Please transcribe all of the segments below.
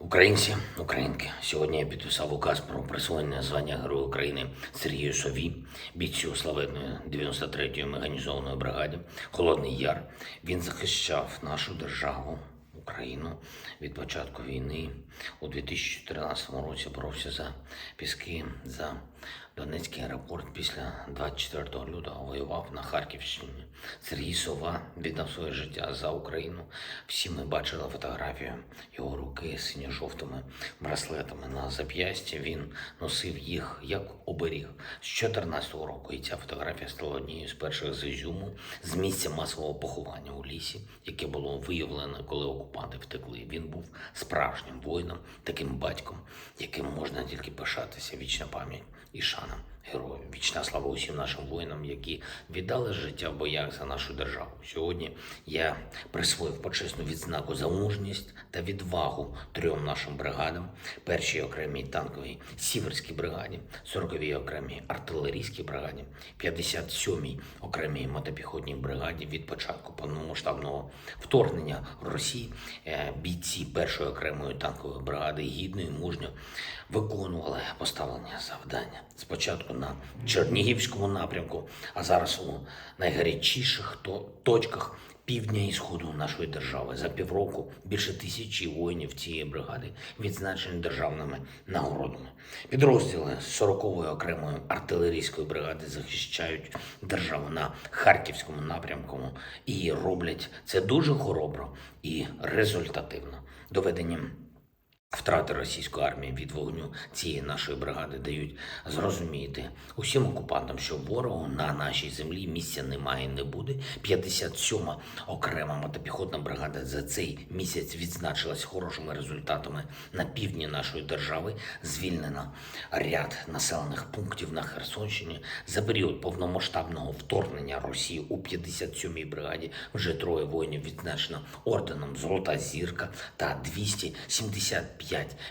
Українці, українки, сьогодні я підписав указ про присвоєння звання Героя України Сергію Сові, бійцю славетної 93-ї механізованої бригади «Холодний Яр». Він захищав нашу державу, Україну від початку війни. У 2014 році боровся за Піски, за Донецький аеропорт. Після 24 лютого воював на Харківщині. Сергій Сова віддав своє життя за Україну. Всі ми бачили фотографію його руки з синьо-жовтими браслетами на зап'ясті. Він носив їх як оберіг з 2014 року. І ця фотографія стала однією з перших з Ізюму, з місця масового поховання у лісі, яке було виявлено, коли окупанти втекли. Він був справжнім воїном, таким батьком, яким можна тільки пишатися. Вічна пам'ять і шана героїв. Вічна слава усім нашим воїнам, які віддали життя в боях за нашу державу. Сьогодні я присвоїв почесну відзнаку за мужність та відвагу 3 нашим бригадам: 1-й окремій танковій Сіверській бригаді, 40-й окремій артилерійській бригаді, 57-й окремій мотопіхотній бригаді. Від початку повномасштабного вторгнення Росії бійці 1-ї окремої танкової бригади гідно і мужньо виконували поставлені завдання. Спочатку на Чернігівському напрямку, а зараз у найгарячіших точках півдня і сходу нашої держави. За півроку більше 1000 воїнів цієї бригади відзначені державними нагородами. Підрозділи 40-ї окремої артилерійської бригади захищають державу на Харківському напрямку і роблять це дуже хоробро і результативно. Доведенням втрати російської армії від вогню цієї нашої бригади дають зрозуміти усім окупантам, що ворогу на нашій землі місця немає і не буде. 57-ма окрема мотопіхотна бригада за цей місяць відзначилась хорошими результатами на півдні нашої держави. Звільнено ряд населених пунктів на Херсонщині. За період повномасштабного вторгнення Росії у 57-й бригаді вже 3 воїнів відзначено орденом «Золота зірка» та 275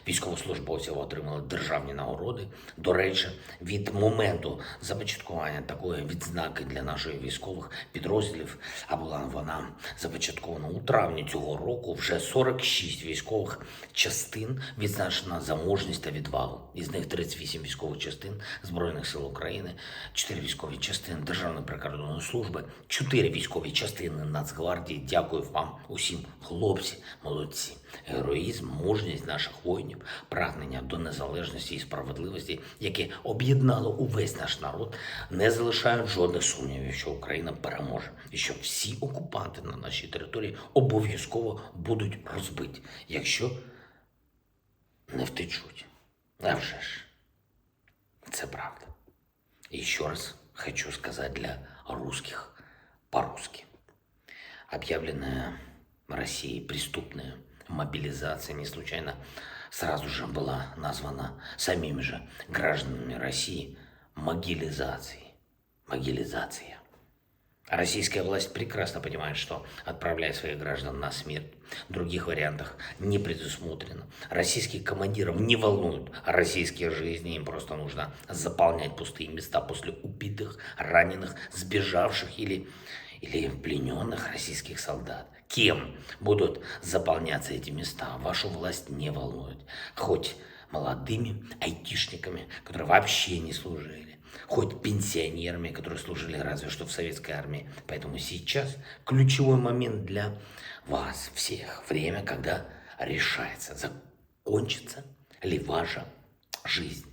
військовослужбовців отримали державні нагороди. До речі, від моменту започаткування такої відзнаки для наших військових підрозділів, а була вона започаткована у травні цього року, вже 46 військових частин відзначено за мужність та відвагу. Із них 38 військових частин Збройних сил України, 4 військові частини Державної прикордонної служби, 4 військові частини Нацгвардії. Дякую вам усім, хлопці, молодці. Героїзм, мужність наших воїнів, прагнення до незалежності і справедливості, яке об'єднало увесь наш народ, не залишають жодних сумнівів, що Україна переможе і що всі окупанти на нашій території обов'язково будуть розбиті, якщо не втечуть. А вже ж, це правда. І ще раз хочу сказать для русских по-русски. Объявленная Россией преступная мобилизация не случайно сразу же была названа самими же гражданами России могилизацией. Могилизация. Российская власть прекрасно понимает, что, отправляя своих граждан на смерть, других вариантах не предусмотрено. Российских командиров не волнуют российские жизни, им просто нужно заполнять пустые места после убитых, раненых, сбежавших или плененных российских солдат. Кем будут заполняться эти места, вашу власть не волнует. Хоть молодыми айтишниками, которые вообще не служили, хоть пенсионерами, которые служили разве что в советской армии. Поэтому сейчас ключевой момент для вас всех. Время, когда решается, закончится ли ваша жизнь.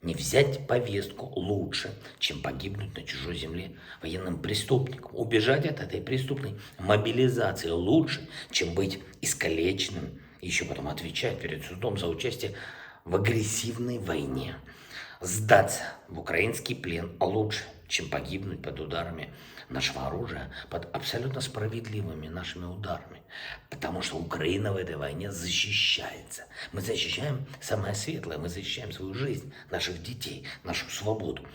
Не взять повестку лучше, чем погибнуть на чужой земле военным преступником. Убежать от этой преступной мобилизации лучше, чем быть искалеченным и еще потом отвечать перед судом за участие в агрессивной войне. Сдаться в украинский плен лучше, чем погибнуть под ударами нашего оружия, под абсолютно справедливыми нашими ударами. Потому что Украина в этой войне защищается. Мы защищаем самое светлое, мы защищаем свою жизнь, наших детей, нашу свободу.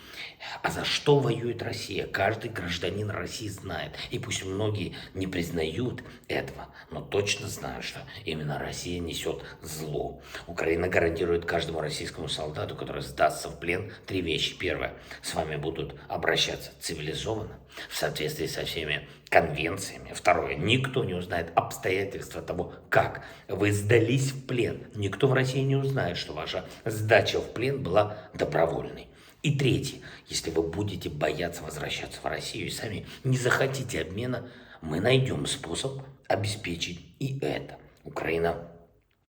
А за что воюет Россия? Каждый гражданин России знает. И пусть многие не признают этого, но точно знают, что именно Россия несет зло. Украина гарантирует каждому российскому солдату, который сдастся в плен, 3 вещи. Первое. С вами будут обращаться обращаться цивилизованно, в соответствии со всеми конвенциями. Второе. Никто не узнает обстоятельства того, как вы сдались в плен. Никто в России не узнает, что ваша сдача в плен была добровольной. И третье. Если вы будете бояться возвращаться в Россию и сами не захотите обмена, мы найдем способ обеспечить и это. Украина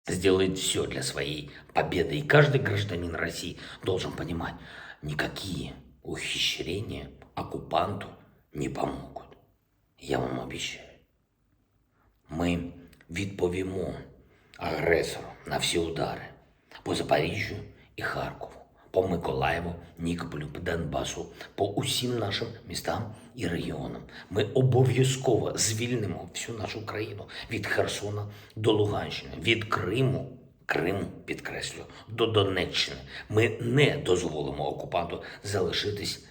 сделает все для своей победы. И каждый гражданин России должен понимать, никакие ухищрения оккупанту не помогут. Я вам обіцяю. Ми відповімо агресору на всі удари по Запоріжжю і Харкову, по Миколаєву, Нікополю, по Донбасу, по усім нашим містам і регіонам. Ми обов'язково звільнимо всю нашу країну від Херсона до Луганщини, від Криму, підкреслю, до Донеччини. Ми не дозволимо окупанту залишитись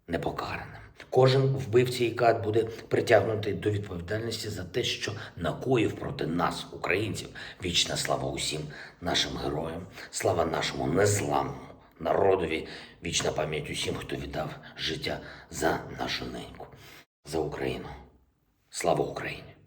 непокараним. Кожен вбивця і кат буде притягнутий до відповідальності за те, що накоїв проти нас, українців. Вічна слава усім нашим героям, слава нашому незламному народові, вічна пам'ять усім, хто віддав життя за нашу неньку, за Україну. Слава Україні!